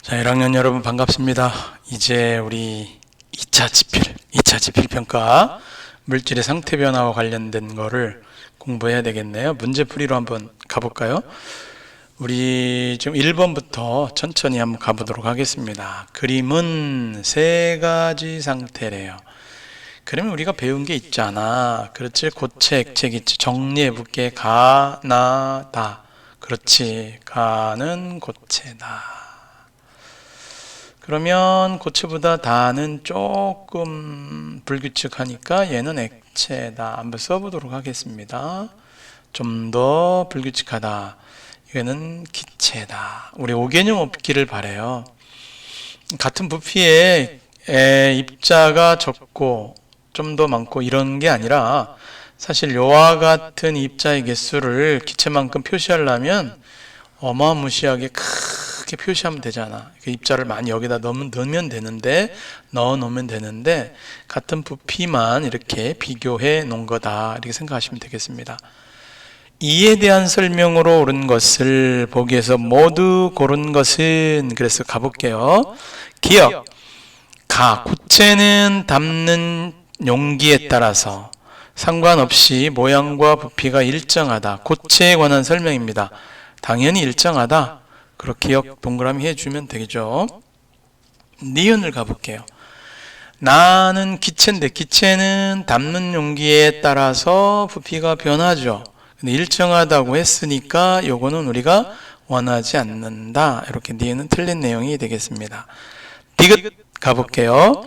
자, 1학년 여러분 반갑습니다. 이제 우리 2차 지필 평가 물질의 상태 변화와 관련된 거를 공부해야 되겠네요. 문제풀이로 한번 가볼까요? 우리 지금 1번부터 천천히 한번 가보도록 하겠습니다. 그림은 세 가지 상태래요. 그러면 우리가 배운 게 있잖아. 그렇지. 고체, 액체, 기체, 정리해 볼게. 가, 나, 다. 그렇지. 가는 고체다. 그러면 고체보다 다는 조금 불규칙하니까 얘는 액체다. 한번 써보도록 하겠습니다. 좀 더 불규칙하다. 얘는 기체다. 우리 5개념 없기를 바라요. 같은 부피에 입자가 적고 좀 더 많고 이런 게 아니라 사실 요와 같은 입자의 개수를 기체만큼 표시하려면 어마무시하게 크게 표시하면 되잖아. 그 입자를 많이 여기다 넣으면 되는데, 넣어 놓으면 되는데 같은 부피만 이렇게 비교해 놓은 거다. 이렇게 생각하시면 되겠습니다. 이에 대한 설명으로 옳은 것을 보기에서 모두 고른 것은, 그래서 가볼게요. 기억. 고체는 담는 용기에 따라서 상관없이 모양과 부피가 일정하다. 고체에 관한 설명입니다. 당연히 일정하다. 그렇게 기억 동그라미 해주면 되겠죠. 니은을 가볼게요. 나는 기체인데 기체는 담는 용기에 따라서 부피가 변하죠. 근데 일정하다고 했으니까 요거는 우리가 원하지 않는다. 이렇게 니은은 틀린 내용이 되겠습니다. 디귿 가볼게요.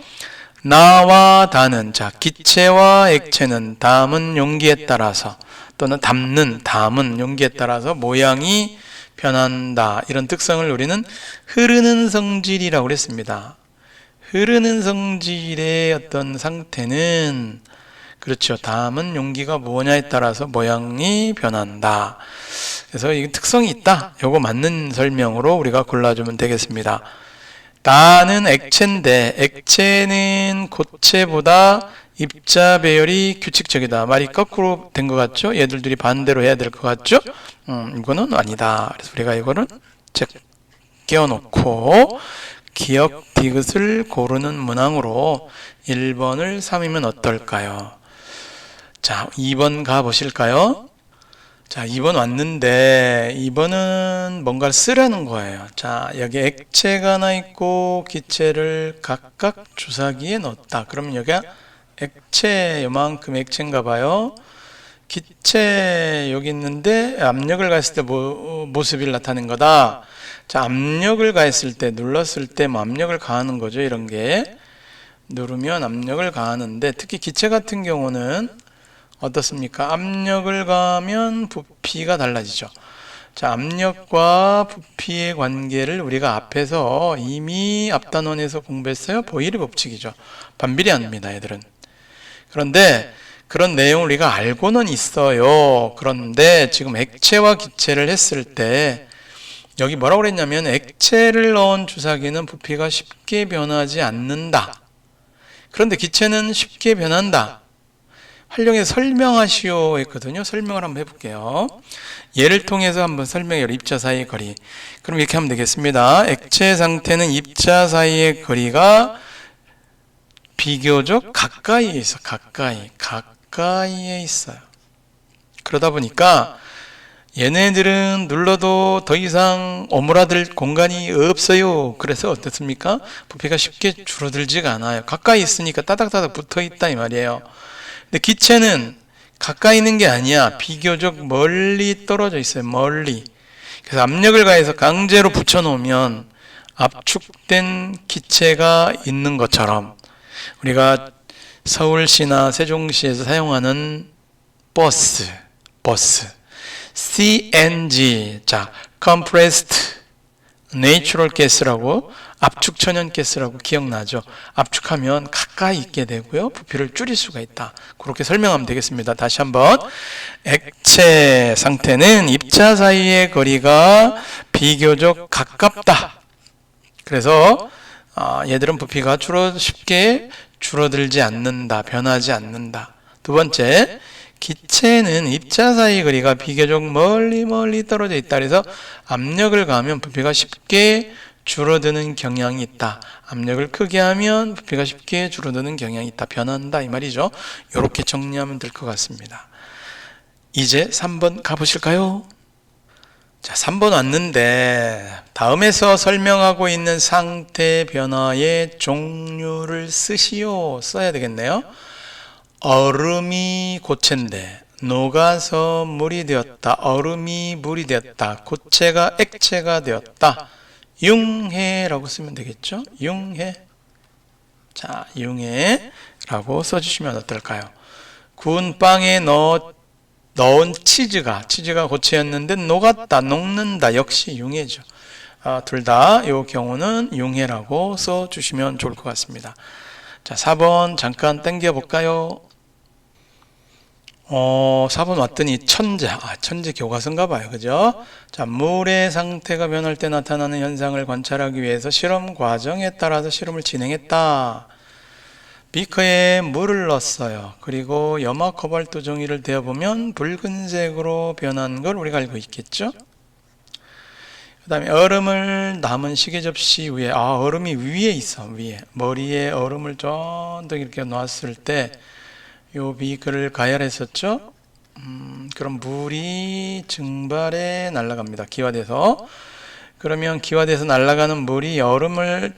나와 다는, 자, 기체와 액체는 담은 용기에 따라서 또는 담은 용기에 따라서 모양이 변한다. 이런 특성을 우리는 흐르는 성질이라고 그랬습니다. 흐르는 성질의 어떤 상태는, 그렇죠, 담은 용기가 뭐냐에 따라서 모양이 변한다. 그래서 이 특성이 있다. 요거 맞는 설명으로 우리가 골라주면 되겠습니다. 나는 액체인데 액체는 고체보다 입자 배열이 규칙적이다. 말이 거꾸로 된 것 같죠? 얘들들이 반대로 해야 될 것 같죠? 이거는 아니다. 그래서 우리가 이거는 끼워놓고 기억 디귿을 고르는 문항으로 1번을 3이면 어떨까요? 자, 2번 가보실까요? 자, 2번 왔는데 2번은 뭔가를 쓰라는 거예요. 자, 여기 액체가 하나 있고 기체를 각각 주사기에 넣었다. 그러면 여기가 액체, 요만큼 액체인가 봐요. 기체 여기 있는데 압력을 가했을 때 모습이 나타낸 거다. 자, 압력을 가했을 때, 눌렀을 때 뭐 압력을 가하는 거죠. 이런 게 누르면 압력을 가하는데, 특히 기체 같은 경우는 어떻습니까? 압력을 가하면 부피가 달라지죠. 자, 압력과 부피의 관계를 우리가 앞에서 이미 앞단원에서 공부했어요. 보일의 법칙이죠. 반비례합니다, 얘들은. 그런데 그런 내용을 우리가 알고는 있어요. 그런데 지금 액체와 기체를 했을 때 여기 뭐라고 그랬냐면 액체를 넣은 주사기는 부피가 쉽게 변하지 않는다. 그런데 기체는 쉽게 변한다. 활용해서 설명하시오 했거든요. 설명을 한번 해볼게요. 예를 통해서 한번 설명해요. 입자 사이의 거리. 그럼 이렇게 하면 되겠습니다. 액체 상태는 입자 사이의 거리가 비교적 가까이에 있어. 가까이에 있어요. 그러다 보니까 얘네들은 눌러도 더 이상 오므라들 공간이 없어요. 그래서 어떻습니까? 부피가 쉽게 줄어들지가 않아요. 가까이 있으니까 따닥따닥 붙어 있다 이 말이에요. 근데 기체는 가까이 있는 게 아니야. 비교적 멀리 떨어져 있어요. 멀리. 그래서 압력을 가해서 강제로 붙여놓으면 압축된 기체가 있는 것처럼 우리가 서울시나 세종시에서 사용하는 버스 CNG, 자, Compressed Natural Gas라고, 압축 천연 가스라고 기억나죠? 압축하면 가까이 있게 되고요. 부피를 줄일 수가 있다. 그렇게 설명하면 되겠습니다. 다시 한번. 액체 상태는 입자 사이의 거리가 비교적 가깝다. 그래서 얘들은 부피가 쉽게 줄어들지 않는다. 변하지 않는다. 두 번째, 기체는 입자 사이 거리가 비교적 멀리 떨어져 있다. 그래서 압력을 가하면 부피가 쉽게 줄어드는 경향이 있다. 압력을 크게 하면 부피가 쉽게 줄어드는 경향이 있다. 변한다 이 말이죠. 이렇게 정리하면 될 것 같습니다. 이제 3번 가보실까요? 자, 3번 왔는데 다음에서 설명하고 있는 상태 변화의 종류를 쓰시오. 써야 되겠네요. 얼음이 고체인데 녹아서 물이 되었다. 얼음이 물이 되었다. 고체가 액체가 되었다. 융해라고 쓰면 되겠죠? 융해. 자, 융해라고 써주시면 어떨까요? 구운 빵에 넣은 치즈가 고체였는데 녹았다, 녹는다. 역시 융해죠. 둘 다 이 경우는 융해라고 써주시면 좋을 것 같습니다. 자, 4번 잠깐 당겨 볼까요? 4번 왔더니 천재 교과서인가 봐요. 그죠? 자, 물의 상태가 변할 때 나타나는 현상을 관찰하기 위해서 실험 과정에 따라서 실험을 진행했다. 비커에 물을 넣었어요. 그리고 염화 코발트 종이를 대어보면 붉은색으로 변한 걸 우리가 알고 있겠죠? 그 다음에 얼음을 남은 시계 접시 위에, 얼음이 위에 있어, 위에. 머리에 얼음을 쫀득 이렇게 놨을 때, 요 비커를 가열했었죠? 그럼 물이 증발해 날아갑니다. 기화돼서. 그러면 기화돼서 날아가는 물이 얼음을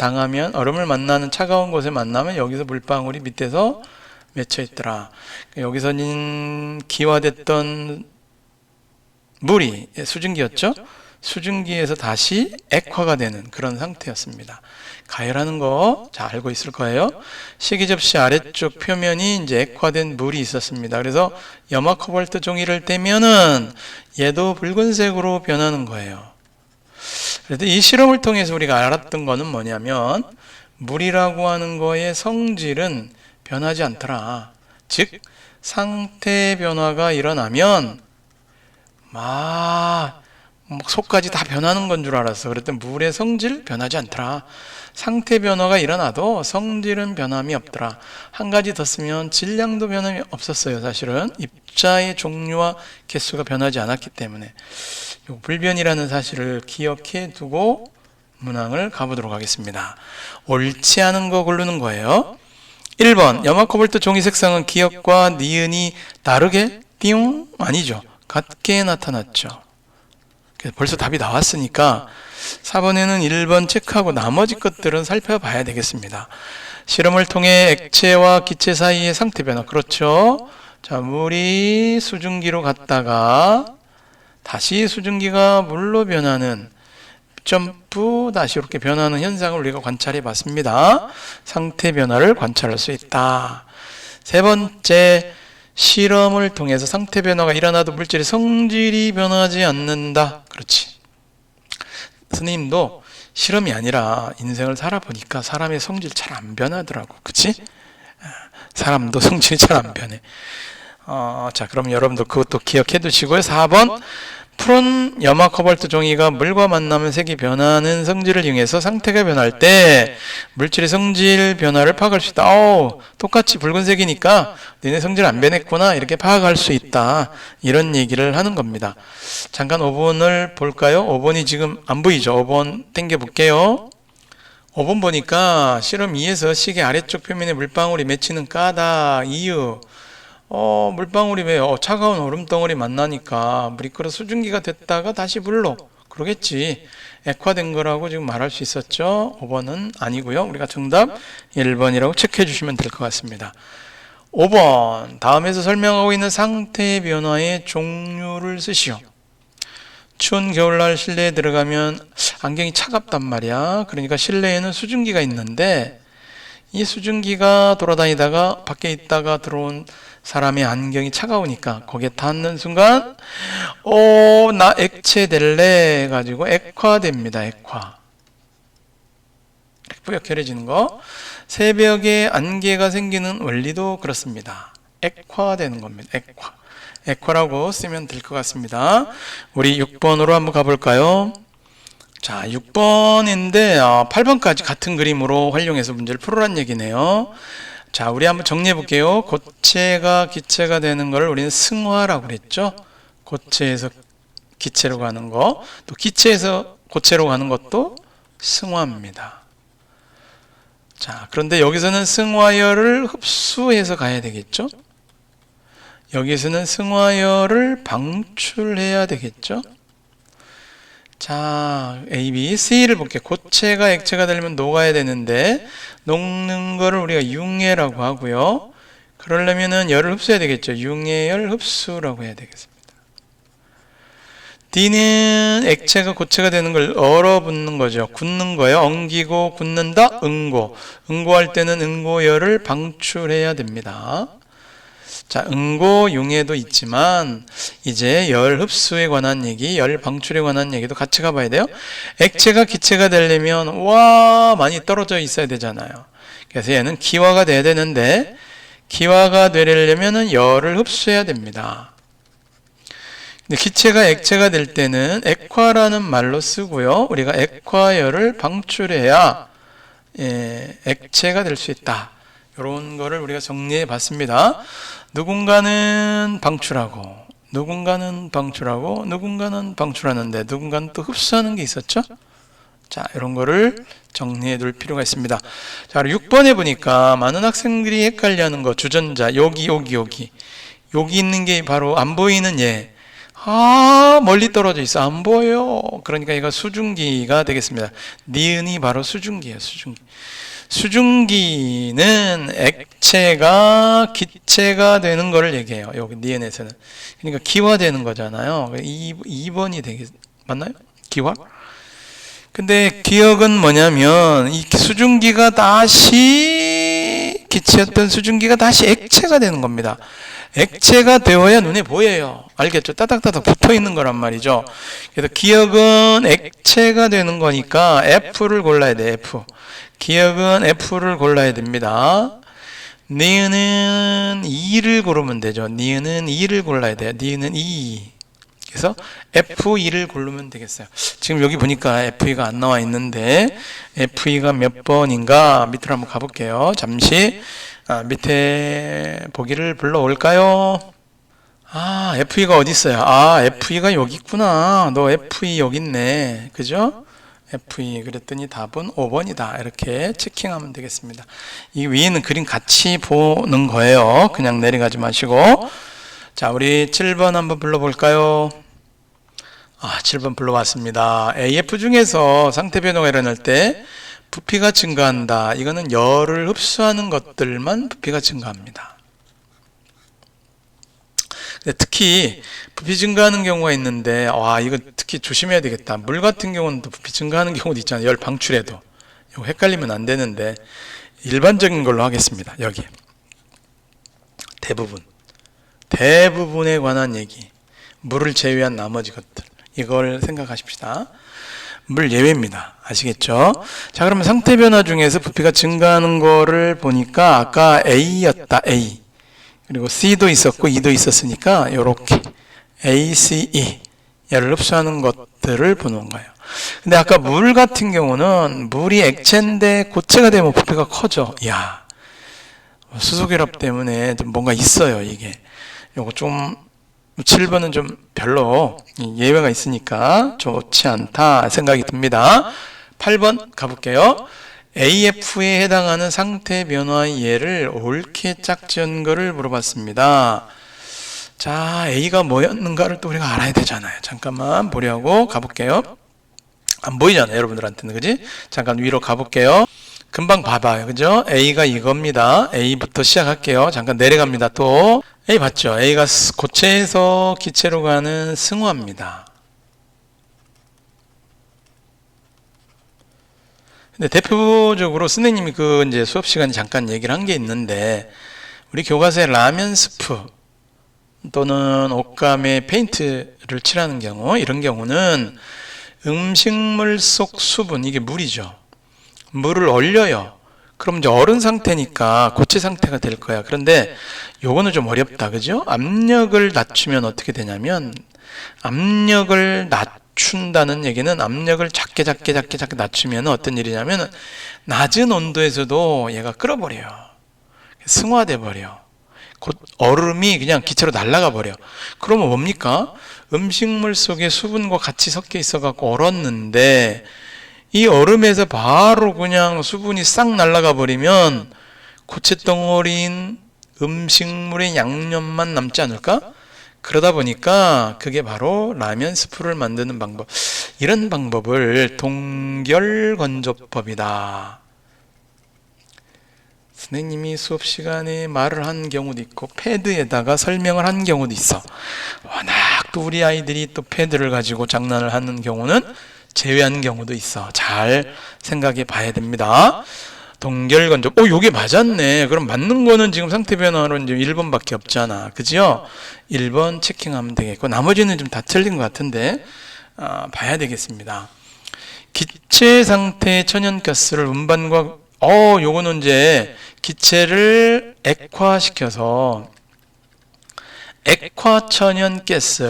만나는 차가운 곳에 만나면 여기서 물방울이 밑에서 맺혀 있더라. 여기서는 기화됐던 물이 수증기였죠? 수증기에서 다시 액화가 되는 그런 상태였습니다. 가열하는 거 잘 알고 있을 거예요. 시계 접시 아래쪽 표면이 이제 액화된 물이 있었습니다. 그래서 염화 코발트 종이를 떼면은 얘도 붉은색으로 변하는 거예요. 그래도 이 실험을 통해서 우리가 알았던 거는 뭐냐면 물이라고 하는 거의 성질은 변하지 않더라. 즉 상태 변화가 일어나면 속까지 다 변하는 건 줄 알았어. 그랬더니 물의 성질 변하지 않더라. 상태 변화가 일어나도 성질은 변함이 없더라. 한 가지 더 쓰면 질량도 변함이 없었어요. 사실은 입자의 종류와 개수가 변하지 않았기 때문에 불변이라는 사실을 기억해 두고 문항을 가보도록 하겠습니다. 옳지 않은 거 고르는 거예요. 1번 염화 코발트 종이 색상은 기역과 니은이 다르게 띠용 아니죠. 같게 나타났죠. 벌써 답이 나왔으니까 4번에는 1번 체크하고 나머지 것들은 살펴봐야 되겠습니다. 실험을 통해 액체와 기체 사이의 상태 변화. 그렇죠. 자, 물이 수증기로 갔다가 다시 수증기가 물로 변하는 점프 다시 이렇게 변하는 현상을 우리가 관찰해 봤습니다. 상태 변화를 관찰할 수 있다. 세 번째, 실험을 통해서 상태 변화가 일어나도 물질의 성질이 변하지 않는다. 그렇지. 선생님도 실험이 아니라 인생을 살아보니까 사람의 성질 잘 안 변하더라고. 그치? 사람도 성질이 잘 안 변해. 자, 그럼 여러분도 그것도 기억해 두시고요. 4번 푸른 염화 코발트 종이가 물과 만나면 색이 변하는 성질을 이용해서 상태가 변할 때 물질의 성질 변화를 파악할 수 있다. 똑같이 붉은색이니까 너네 성질 안 변했구나 이렇게 파악할 수 있다. 이런 얘기를 하는 겁니다. 잠깐 5번을 볼까요? 5번이 지금 안 보이죠? 5번 땡겨 볼게요. 5번 보니까 실험 2에서 시계 아래쪽 표면에 물방울이 맺히는 까닭 이유. 물방울이 왜요? 차가운 얼음덩어리 만나니까 물이 끓어 수증기가 됐다가 다시 물로. 그러겠지. 액화된 거라고 지금 말할 수 있었죠? 5번은 아니고요. 우리가 정답 1번이라고 체크해 주시면 될 것 같습니다. 5번 다음에서 설명하고 있는 상태 변화의 종류를 쓰시오. 추운 겨울날 실내에 들어가면 안경이 차갑단 말이야. 그러니까 실내에는 수증기가 있는데 이 수증기가 돌아다니다가 밖에 있다가 들어온 사람의 안경이 차가우니까 거기에 닿는 순간 나 액체 될래 해가지고 액화됩니다. 액화. 뿌옇게해지는 거. 새벽에 안개가 생기는 원리도 그렇습니다. 액화되는 겁니다. 액화라고 쓰면 될 것 같습니다. 우리 6번으로 한번 가볼까요? 자, 6번인데 8번까지 같은 그림으로 활용해서 문제를 풀으란 얘기네요. 자, 우리 한번 정리해 볼게요. 고체가 기체가 되는 걸 우리는 승화라고 그랬죠. 고체에서 기체로 가는 거, 또 기체에서 고체로 가는 것도 승화입니다. 자, 그런데 여기서는 승화열을 흡수해서 가야 되겠죠? 여기서는 승화열을 방출해야 되겠죠? 자, A, B, C를 볼게요. 고체가 액체가 되려면 녹아야 되는데 녹는 거를 우리가 융해라고 하고요. 그러려면은 열을 흡수해야 되겠죠. 융해열 흡수라고 해야 되겠습니다. D는 액체가 고체가 되는 걸 얼어붙는 거죠. 굳는 거예요. 엉기고 굳는다. 응고. 응고할 때는 응고열을 방출해야 됩니다. 자, 응고, 융해도 있지만 이제 열 흡수에 관한 얘기, 열 방출에 관한 얘기도 같이 가봐야 돼요. 액체가 기체가 되려면 와 많이 떨어져 있어야 되잖아요. 그래서 얘는 기화가 돼야 되는데 기화가 되려면 열을 흡수해야 됩니다. 근데 기체가 액체가 될 때는 액화라는 말로 쓰고요. 우리가 액화열을 방출해야 액체가 될 수 있다. 이런 거를 우리가 정리해 봤습니다. 누군가는 방출하고 누군가는 방출하고 누군가는 방출하는데 누군가는 또 흡수하는 게 있었죠. 자, 이런 거를 정리해 둘 필요가 있습니다. 자, 6번에 보니까 많은 학생들이 헷갈려하는 거 주전자 여기 있는 게 바로 안 보이는 얘. 멀리 떨어져 있어. 안 보여. 그러니까 얘가 수증기가 되겠습니다. 니은이 바로 수증기예요. 수증기는 액체가 기체가 되는 것을 얘기해요. 여기 니은에서는. 그러니까 기화되는 거잖아요. 2번이 되겠, 맞나요? 기화? 근데 기억은 뭐냐면 이 수증기가 다시 기체였던 수증기가 다시 액체가 되는 겁니다. 액체가 되어야 눈에 보여요. 알겠죠? 따닥따닥 붙어 있는 거란 말이죠. 그래서 기억은 액체가 되는 거니까 F를 골라야 돼. F. 기억은 F를 골라야 됩니다. 니은은 2를 고르면 되죠. 니은은 2를 골라야 돼요. 니은은 2. 그래서 F2를 고르면 되겠어요. 지금 여기 보니까 F2가 안 나와 있는데 F2가 몇 번인가 밑으로 한번 가볼게요. 잠시 밑에 보기를 불러올까요? F2가 어디 있어요? F2가 여기 있구나. 너 F2 여기 있네. 그죠? F2 그랬더니 답은 5번이다. 이렇게 체킹하면 되겠습니다. 이 위에는 그림 같이 보는 거예요. 그냥 내려가지 마시고. 자, 우리 7번 한번 불러볼까요? 7번 불러봤습니다. AF 중에서 상태 변화가 일어날 때 부피가 증가한다. 이거는 열을 흡수하는 것들만 부피가 증가합니다. 근데 특히 부피 증가하는 경우가 있는데 이거 특히 조심해야 되겠다. 물 같은 경우는 또 부피 증가하는 경우도 있잖아요. 열 방출해도. 이거 헷갈리면 안 되는데 일반적인 걸로 하겠습니다. 여기 대부분에 관한 얘기, 물을 제외한 나머지 것들, 이걸 생각하십시다. 물 예외입니다. 아시겠죠? 자, 그러면 상태 변화 중에서 부피가 증가하는 거를 보니까 아까 A였다. A. 그리고 C도 있었고 E도 있었으니까 이렇게 A, C, E 열을 흡수하는 것들을 보는 거예요. 근데 아까 물 같은 경우는 물이 액체인데 고체가 되면 부피가 커져. 수소결합 때문에 좀 뭔가 있어요. 이게 요거 좀 7번은 좀 별로 예외가 있으니까 좋지 않다 생각이 듭니다. 8번 가볼게요. AF에 해당하는 상태 변화의 예를 옳게 짝지은 거를 물어봤습니다. 자, A가 뭐였는가를 또 우리가 알아야 되잖아요. 잠깐만 보려고 가볼게요. 안 보이잖아요, 여러분들한테는. 그지? 잠깐 위로 가볼게요. 금방 봐봐요. 그죠? A가 이겁니다. A부터 시작할게요. 잠깐 내려갑니다. 또 A 봤죠? A가 고체에서 기체로 가는 승화입니다. 근데 대표적으로 선생님이 이제 수업 시간에 잠깐 얘기를 한 게 있는데, 우리 교과서에 라면 스프 또는 옷감에 페인트를 칠하는 경우, 이런 경우는 음식물 속 수분, 이게 물이죠. 물을 얼려요. 그럼 이제 얼은 상태니까 고체 상태가 될 거야. 그런데 요거는 좀 어렵다. 그죠? 압력을 낮추면 어떻게 되냐면, 압력을 낮춘다는 얘기는 압력을 작게 낮추면 어떤 일이냐면 낮은 온도에서도 얘가 끓어버려요. 승화돼 버려. 곧 얼음이 그냥 기체로 날아가 버려. 그러면 뭡니까? 음식물 속에 수분과 같이 섞여 있어 갖고 얼었는데 이 얼음에서 바로 그냥 수분이 싹 날아가 버리면 고체 덩어리인 음식물의 양념만 남지 않을까? 그러다 보니까 그게 바로 라면 스프를 만드는 방법. 이런 방법을 동결건조법이다. 선생님이 수업 시간에 말을 한 경우도 있고 패드에다가 설명을 한 경우도 있어. 워낙 또 우리 아이들이 또 패드를 가지고 장난을 하는 경우는 제외한 경우도 있어. 잘 생각해 봐야 됩니다. 동결건조. 요게 맞았네. 그럼 맞는 거는 지금 상태 변화로 이제 1번밖에 없잖아. 그죠? 1번 체킹하면 되겠고, 나머지는 좀 다 틀린 것 같은데, 봐야 되겠습니다. 기체 상태의 천연가스를 운반과, 요거는 이제 기체를 액화시켜서, 액화천연가스,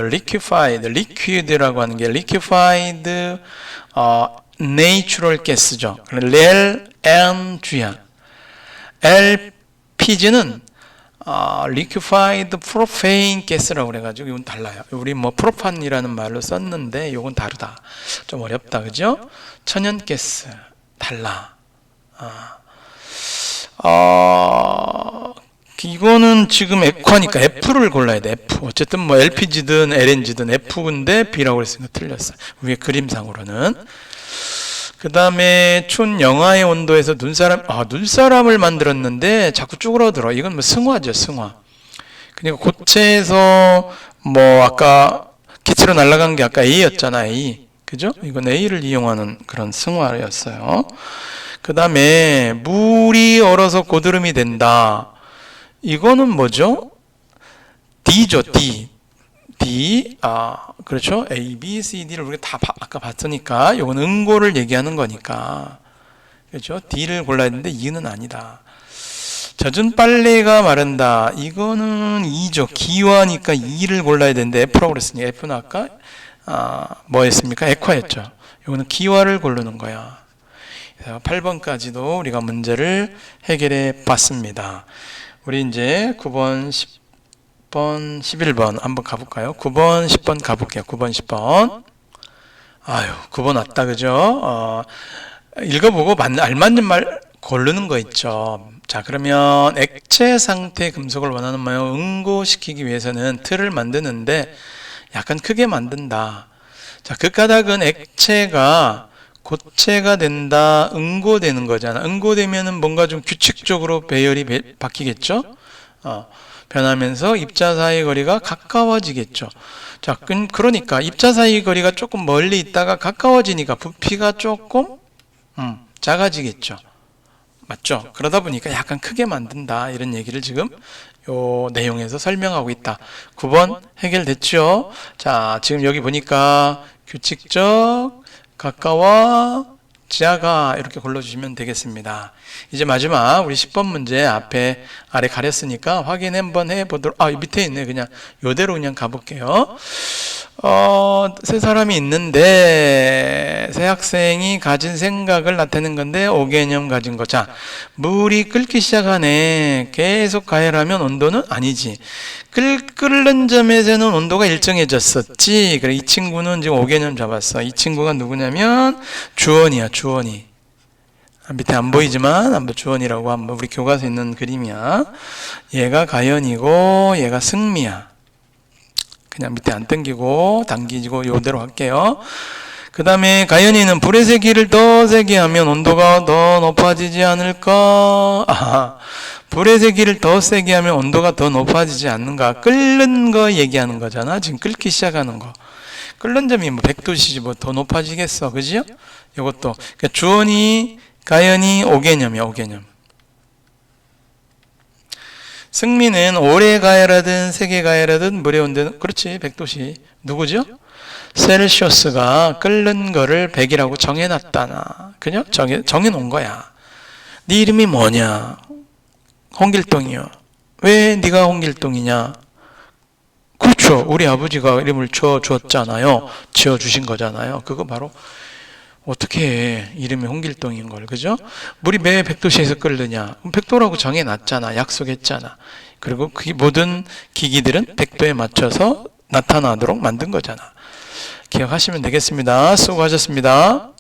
liquid라고 하는 게 liquefied, 내추럴 가스죠. LNG야. LPG는 liquefied propane 가스라고 그래가지고 이건 달라요. 우리 뭐 프로판이라는 말로 썼는데 이건 다르다. 좀 어렵다, 그죠? 천연가스 달라. 이거는 지금 액화니까 F를 골라야 돼. F. 어쨌든 뭐 LPG든 LNG든 F인데 B라고 그랬으니까 틀렸어요. 위에 그림상으로는. 그 다음에 춘 영하의 온도에서 눈사람을 만들었는데 자꾸 쭈그러들어. 이건 뭐 승화죠, 승화. 그러니까 고체에서 뭐 아까 기체로 날아간 게 아까 A였잖아, A. 그죠? 이건 A를 이용하는 그런 승화였어요. 그 다음에 물이 얼어서 고드름이 된다. 이거는 뭐죠? D죠, D. D, 그렇죠? A, B, C, D를 우리가 다 아까 봤으니까 이건 응고를 얘기하는 거니까. 그렇죠? D를 골라야 되는데 E는 아니다. 젖은 빨래가 마른다. 이거는 E죠. 기화니까 E를 골라야 되는데 F라고 그랬으니까 F는 아까 뭐 했습니까? 액화였죠. 이거는 기화를 고르는 거야. 8번까지도 우리가 문제를 해결해 봤습니다. 우리 이제 9번, 10번, 11번 한번 가볼까요? 9번, 10번 가볼게요. 9번, 10번. 9번 왔다, 그죠? 읽어보고 알맞는 말 고르는 거 있죠. 자, 그러면 액체 상태 금속을 원하는 모양 응고시키기 위해서는 틀을 만드는데 약간 크게 만든다. 자, 그 까닭은 액체가 고체가 된다, 응고되는 거잖아. 응고되면은 뭔가 좀 규칙적으로 배열이 바뀌겠죠? 변하면서 입자 사이 거리가 가까워지겠죠. 자, 그러니까 입자 사이 거리가 조금 멀리 있다가 가까워지니까 부피가 조금 작아지겠죠. 맞죠? 그러다 보니까 약간 크게 만든다. 이런 얘기를 지금 요 내용에서 설명하고 있다. 9번 해결됐죠? 자, 지금 여기 보니까 규칙적, 가까워, 작아 이렇게 골라주시면 되겠습니다. 이제 마지막 우리 10번 문제 앞에 아래 가렸으니까 확인 한번 해보도록. 밑에 있네. 그냥 요대로 그냥 가볼게요. 세 사람이 있는데 세 학생이 가진 생각을 나타내는 건데 5개념 가진 거. 자, 물이 끓기 시작하네. 계속 가열하면 온도는 아니지. 끓는 점에서는 온도가 일정해졌었지. 그래, 이 친구는 지금 5개념 잡았어. 이 친구가 누구냐면 주원이야, 주원이. 밑에 안 보이지만 한번 주원이라고 한번 우리 교과서에 있는 그림이야. 얘가 가연이고 얘가 승미야. 그냥 밑에 안 당기고 당기고 요대로 할게요. 그 다음에 가연이는 불의 세기를 더 세게 하면 온도가 더 높아지지 않을까? 불의 세기를 더 세게 하면 온도가 더 높아지지 않는가? 끓는 거 얘기하는 거잖아. 지금 끓기 시작하는 거. 끓는 점이 뭐 100도씨지 뭐 더 높아지겠어. 그죠? 이것도. 그러니까 주원이, 가연이 5개념이야, 5개념. 승미는 오래 가열하든 세게 가열하든 물의 온도는 그렇지 100도씨. 누구죠? 셀시어스가 끓는 거를 100이라고 정해놨다나. 그죠? 정해놓은 거야. 네 이름이 뭐냐? 홍길동이요. 왜 네가 홍길동이냐? 그렇죠. 우리 아버지가 이름을 지어줬잖아요. 지어주신 거잖아요. 그거 바로 어떻게 이름이 홍길동인 걸, 그죠? 물이 왜 100도씨에서 끓느냐? 100도라고 정해놨잖아. 약속했잖아. 그리고 그 모든 기기들은 100도에 맞춰서 나타나도록 만든 거잖아. 기억하시면 되겠습니다. 수고하셨습니다.